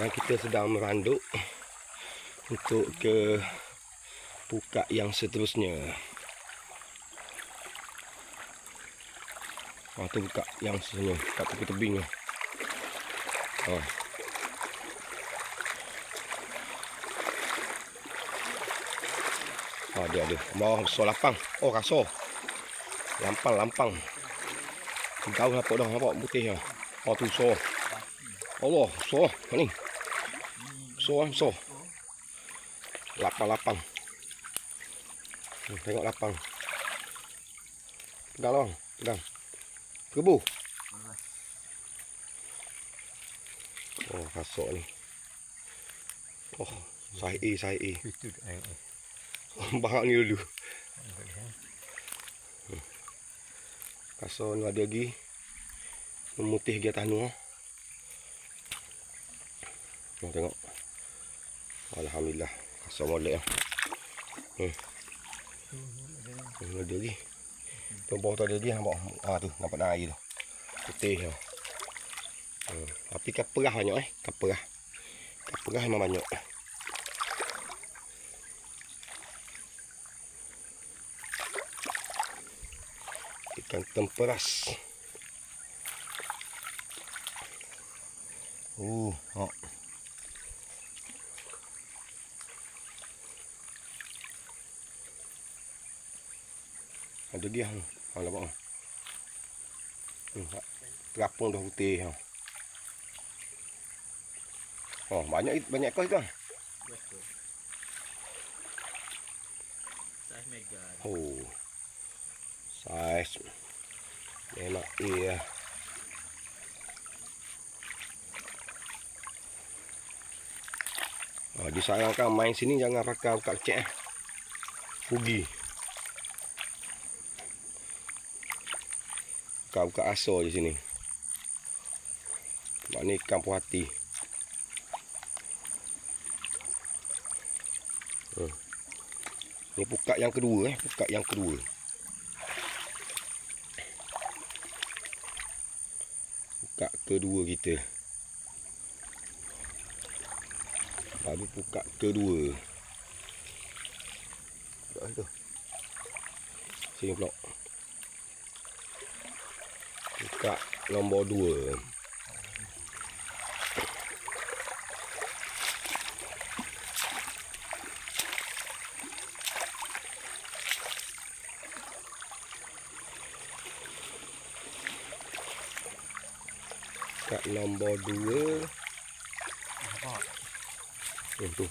Dan kita sedang meranduk untuk ke pukat yang seterusnya. Tu buka yang seterusnya, kat tepi tebing ni. Dia ada. Bawah besar lapang. Oh, kasar. Lampang. Jauh nampak dah, nampak putih dah. Tu besar. Allah, besar. Ni. Besar. Lapang. Tengok lapang. Pegang lah, pegang. Kebu. Oh, kasar ni. Oh, sahih. Bahak ni dulu. Kasar ni ada lagi. Memutih di atas ni. Tengok. Alhamdulillah. Kasar molek lah. Ada lagi. Tu bawah tu ada lagi. Nampak. Tu nampak dah air tu. Putih tu. Tapi kaperah banyak Kaperah memang banyak. Ikan temperas. Ada dia. Nampak. Terapung dah putih. Banyak ekor kan? Saiz mega. Saiz memang iya. Disarankan main sini jangan pakai buka kecil rugi. Buka asal di sini. Maknanya ikan puas hati. Ni pukat yang kedua Pukat kedua kita. Baru pukat kedua. Sini pula. Pukat nombor 2. Pukat nombor 2. Tu.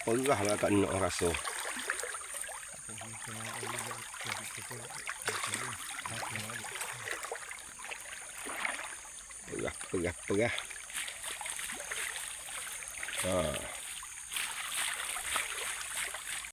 Perah lah kat nak rasa. Perah.